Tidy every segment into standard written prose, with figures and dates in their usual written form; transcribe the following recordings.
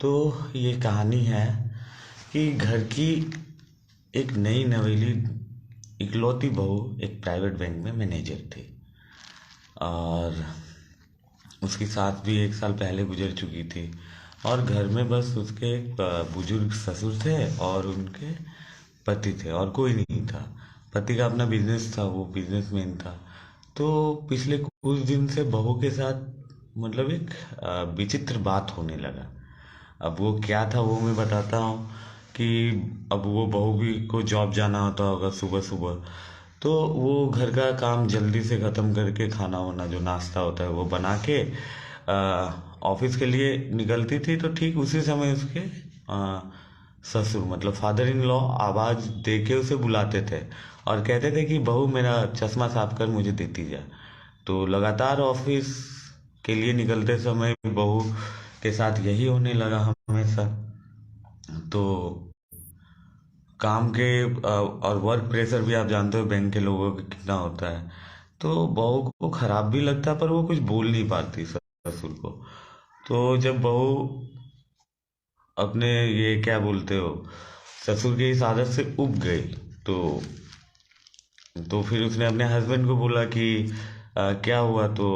तो ये कहानी है कि घर की एक नई नवेली इकलौती बहू एक प्राइवेट बैंक में मैनेजर थी। और उसकी सास भी 1 साल पहले गुजर चुकी थी। और घर में बस उसके एक बुजुर्ग ससुर थे और उनके पति थे और कोई नहीं था। पति का अपना बिजनेस था, वो बिजनेसमैन था। तो पिछले कुछ दिन से बहू के साथ मतलब एक विचित्र बात होने लगा। अब वो क्या था वो मैं बताता हूँ कि अब वो बहू भी को जॉब जाना होता होगा सुबह सुबह। तो वो घर का काम जल्दी से ख़त्म करके खाना वाना जो नाश्ता होता है वो बना के ऑफिस के लिए निकलती थी। तो ठीक उसी समय उसके ससुर मतलब फादर इन लॉ आवाज़ दे के उसे बुलाते थे और कहते थे कि बहू मेरा चश्मा साफ कर मुझे देती जा। तो लगातार ऑफिस के लिए निकलते समय बहू के साथ यही होने लगा हमेशा। तो काम के और वर्क प्रेशर भी आप जानते हो बैंक के लोगों का कितना होता है। तो बहू को खराब भी लगता पर वो कुछ बोल नहीं पाती ससुर को। तो जब बहू अपने ये क्या बोलते हो ससुर की इस आदत से उब गई। तो फिर उसने अपने हस्बैंड को बोला कि क्या हुआ। तो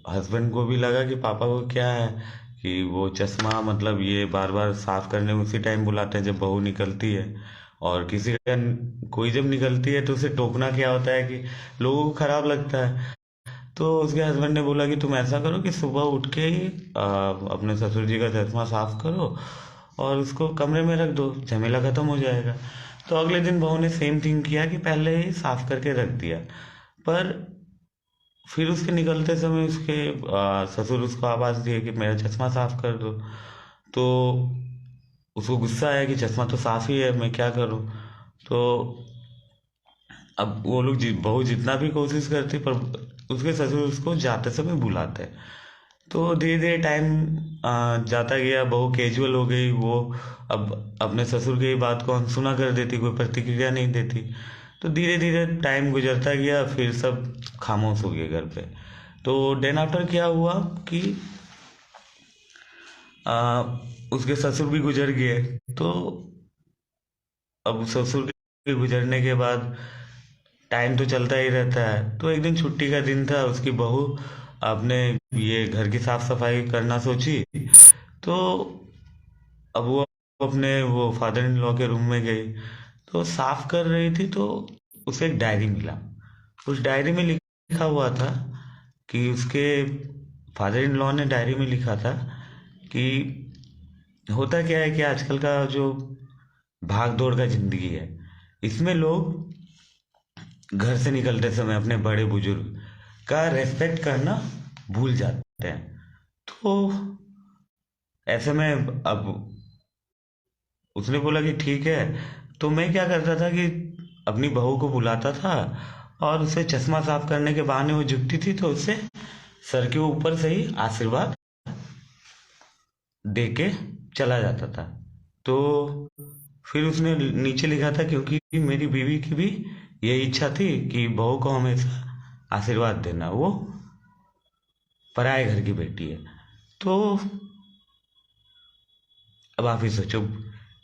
हस्बैंड को भी लगा कि पापा को क्या है कि वो चश्मा मतलब ये बार बार साफ करने उसी टाइम बुलाते हैं जब बहू निकलती है। और किसी का कोई जब निकलती है तो उसे टोकना क्या होता है कि लोगों को खराब लगता है। तो उसके हस्बैंड ने बोला कि तुम ऐसा करो कि सुबह उठ के ही अपने ससुर जी का चश्मा साफ करो और उसको कमरे में रख दो, झमेला खत्म हो जाएगा। तो अगले दिन बहू ने सेम थिंग किया कि पहले ही साफ करके रख दिया। पर फिर उसके निकलते समय उसके ससुर उसको आवाज़ दिए कि मेरा चश्मा साफ कर दो। तो उसको गुस्सा आया कि चश्मा तो साफ ही है, मैं क्या करूं। तो अब वो लोग बहू जितना भी कोशिश करती पर उसके ससुर उसको जाते समय बुलाते। तो धीरे धीरे टाइम जाता गया, बहू कैजुअल हो गई। वो अब अपने ससुर की बात को अनसुना कर देती, कोई प्रतिक्रिया नहीं देती। तो धीरे धीरे टाइम गुजरता गया, फिर सब खामोश हो गए घर पे। तो डेन आफ्टर क्या हुआ कि आ, उसके ससुर भी गुजर गए। तो अब ससुर के गुजरने के बाद टाइम तो चलता ही रहता है। तो एक दिन छुट्टी का दिन था, उसकी बहू अपने ये घर की साफ सफाई करना सोची। तो अब वो अपने वो फादर इन लॉ के रूम में गई। तो साफ कर रही थी तो उसे एक डायरी मिला। उस डायरी में लिखा हुआ था कि उसके फादर इन लॉ ने डायरी में लिखा था कि होता क्या है कि आजकल का जो भाग दौड़ का जिंदगी है इसमें लोग घर से निकलते समय अपने बड़े बुजुर्ग का रेस्पेक्ट करना भूल जाते हैं। तो ऐसे में अब उसने बोला कि ठीक है। तो मैं क्या करता था कि अपनी बहू को बुलाता था और उसे चश्मा साफ करने के बहाने वो झुकती थी तो उससे सर के ऊपर से ही आशीर्वाद दे के चला जाता था। तो फिर उसने नीचे लिखा था क्योंकि मेरी बीवी की भी यही इच्छा थी कि बहू को हमेशा आशीर्वाद देना, वो पराए घर की बेटी है। तो अब आप ही सोचो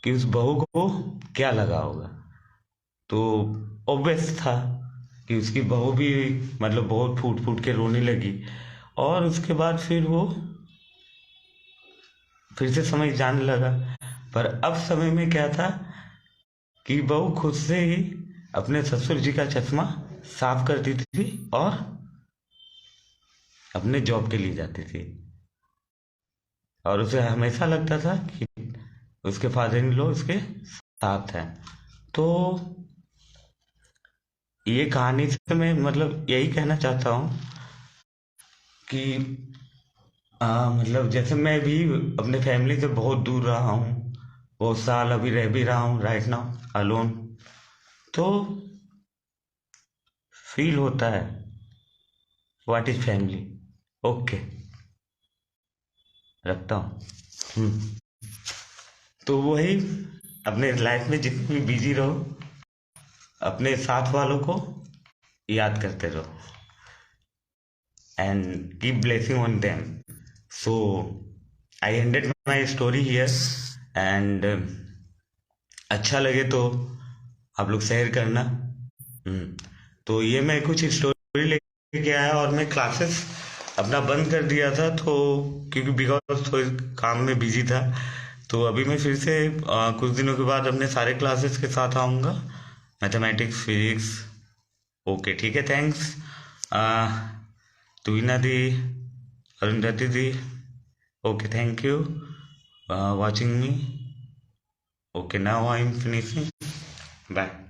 कि उस बहू को क्या लगा होगा। तो ऑब्वियस था कि उसकी बहू भी मतलब बहुत फूट फूट के रोने लगी। और उसके बाद फिर वो फिर से समझ जाने लगा। पर अब समय में क्या था कि बहू खुद से ही अपने ससुर जी का चश्मा साफ करती थी और अपने जॉब के लिए जाती थी। और उसे हमेशा लगता था कि उसके फादर इन लॉ उसके साथ हैं। तो ये कहानी से मैं मतलब यही कहना चाहता हूँ कि मतलब जैसे मैं भी अपने फैमिली से बहुत दूर रहा हूँ, बहुत साल अभी रह भी रहा हूँ राइट नाउ अलोन। तो फील होता है व्हाट इज फैमिली। ओके, रखता हूँ। तो वही अपने लाइफ में जितनी भी बिजी रहो अपने साथ वालों को याद करते रहो and keep blessing on them. So I ended my story here and अच्छा लगे तो आप लोग शेयर करना। तो ये मैं कुछ स्टोरी लेके आया और मैं क्लासेस अपना बंद कर दिया था, तो क्योंकि बिकॉज थोड़े काम में बिजी था। तो अभी मैं फिर से कुछ दिनों के बाद अपने सारे क्लासेस के साथ आऊँगा, मैथमेटिक्स, फिजिक्स। ओके, ठीक है, थैंक्स तुहिना दी, अरुंधति दी। Okay, thank you watching me. Okay, now I'm finishing. Bye.